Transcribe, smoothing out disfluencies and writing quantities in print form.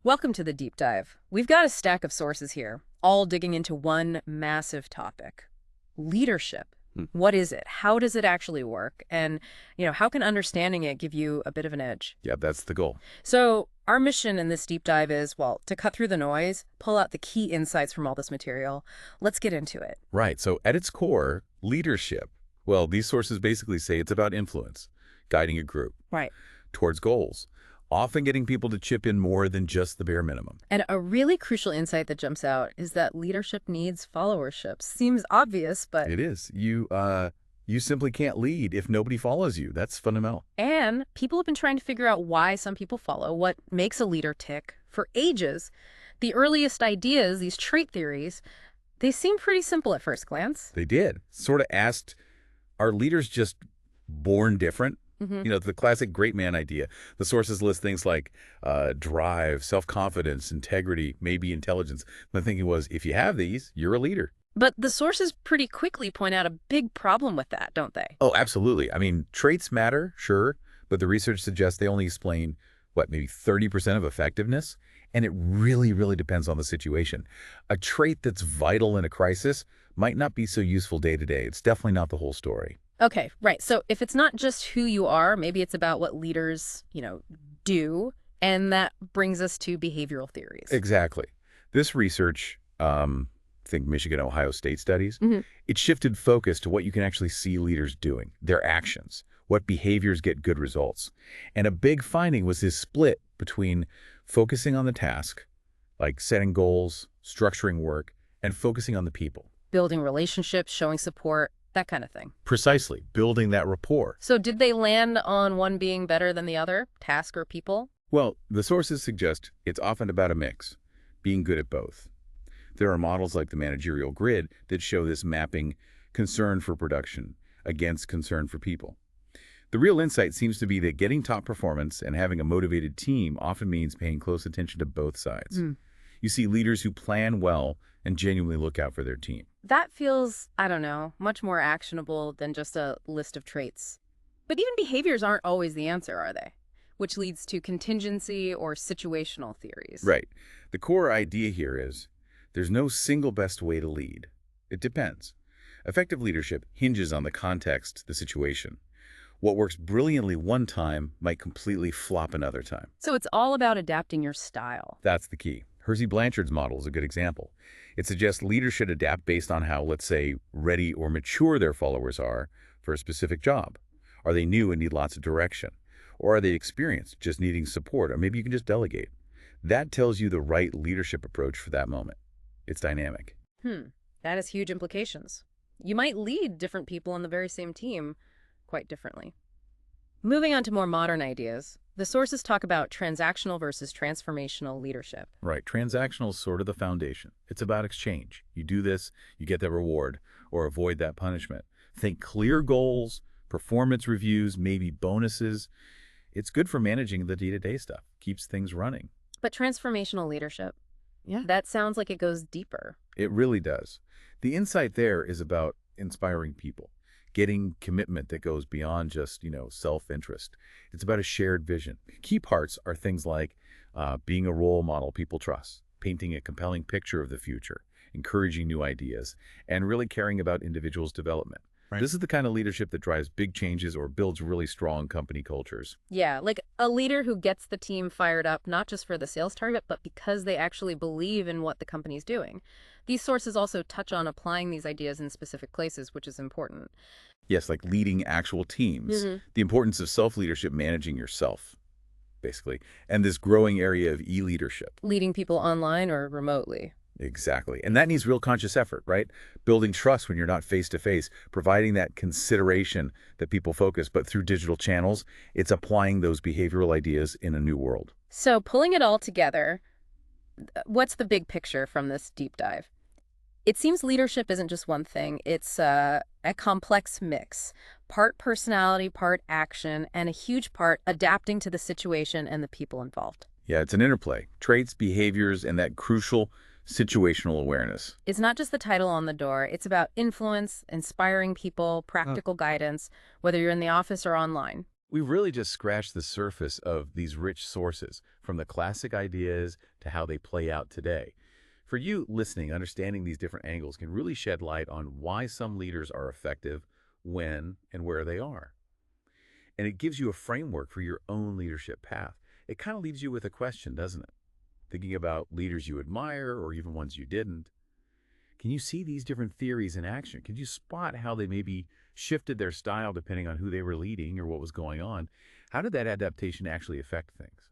Welcome to the deep dive. We've got a stack of sources here, all digging into one massive topic. Leadership. Hmm. What is it? How does it actually work? And, how can understanding it give you a bit of an edge? Yeah, that's the goal. So, our mission in this deep dive is, well, to cut through the noise, pull out the key insights from all this material. Let's get into it. Right. So at its core, leadership, well, these sources basically say it's about influence, guiding a group Right. towards goals, often getting people to chip in more than just the bare minimum. And a really crucial insight that jumps out is that leadership needs followership. Seems obvious, but It is. You simply can't lead if nobody follows you. That's fundamental. And people have been trying to figure out why some people follow, what makes a leader tick, for ages. The earliest ideas, these trait theories, they seem pretty simple at first glance. They did. Sort of asked, are leaders just born different? Hmm. The classic great man idea. The sources list things like drive, self-confidence, integrity, maybe intelligence. My thinking was, if you have these, you're a leader. But the sources pretty quickly point out a big problem with that, don't they? Oh, absolutely. I mean, traits matter, sure, but the research suggests they only explain, what, maybe 30% of effectiveness? And it really, really depends on the situation. A trait that's vital in a crisis might not be so useful day to day. It's definitely not the whole story. Okay, right. So if it's not just who you are, maybe it's about what leaders, do. And that brings us to behavioral theories. Exactly. This research, think Michigan, Ohio State studies, Hmm. it shifted focus to what you can actually see leaders doing, their actions, what behaviors get good results. And a big finding was this split between focusing on the task, like setting goals, structuring work, and focusing on the people. Building relationships, showing support, that kind of thing. Precisely, building that rapport. So did they land on one being better than the other, task or people? Well, the sources suggest it's often about a mix, being good at both. There are models like the managerial grid that show this mapping concern for production against concern for people. The real insight seems to be that getting top performance and having a motivated team often means paying close attention to both sides. Hmm. You see leaders who plan well and genuinely look out for their team. That feels, I don't know, much more actionable than just a list of traits. But even behaviors aren't always the answer, are they? Which leads to contingency or situational theories. Right. The core idea here is there's no single best way to lead. It depends. Effective leadership hinges on the context, the situation. What works brilliantly one time might completely flop another time. So it's all about adapting your style. That's the key. Hersey Blanchard's model is a good example. It suggests leaders should adapt based on how, let's say, ready or mature their followers are for a specific job. Are they new and need lots of direction? Or are they experienced, just needing support? Or maybe you can just delegate. That tells you the right leadership approach for that moment. It's dynamic. That has huge implications. You might lead different people on the very same team quite differently. Moving on to more modern ideas, the sources talk about transactional versus transformational leadership. Right. Transactional is sort of the foundation. It's about exchange. You do this, you get that reward, or avoid that punishment. Think clear goals, performance reviews, maybe bonuses. It's good for managing the day-to-day stuff. Keeps things running. But transformational leadership, Yeah. that sounds like it goes deeper. It really does. The insight there is about inspiring people, getting commitment that goes beyond just, self-interest. It's about a shared vision. Key parts are things like being a role model people trust, painting a compelling picture of the future, encouraging new ideas, and really caring about individuals' development. Right. This is the kind of leadership that drives big changes or builds really strong company cultures. Yeah, like a leader who gets the team fired up, not just for the sales target, but because they actually believe in what the company's doing. These sources also touch on applying these ideas in specific places, which is important. Yes, like leading actual teams, the importance of self-leadership, managing yourself, basically, and this growing area of e-leadership. Leading people online or remotely. Exactly. And that needs real conscious effort, right? Building trust when you're not face-to-face, providing that consideration that people focus, but through digital channels, it's applying those behavioral ideas in a new world. So pulling it all together, what's the big picture from this deep dive? It seems leadership isn't just one thing. It's a complex mix, part personality, part action, and a huge part adapting to the situation and the people involved. Yeah, it's an interplay. Traits, behaviors, and that crucial situational awareness. It's not just the title on the door. It's about influence, inspiring people, practical guidance, whether you're in the office or online. We've really just scratched the surface of these rich sources, from the classic ideas to how they play out today. For you listening, understanding these different angles can really shed light on why some leaders are effective, when and where they are. And it gives you a framework for your own leadership path. It kind of leaves you with a question, doesn't it? Thinking about leaders you admire or even ones you didn't. Can you see these different theories in action? Can you spot how they maybe shifted their style depending on who they were leading or what was going on? How did that adaptation actually affect things?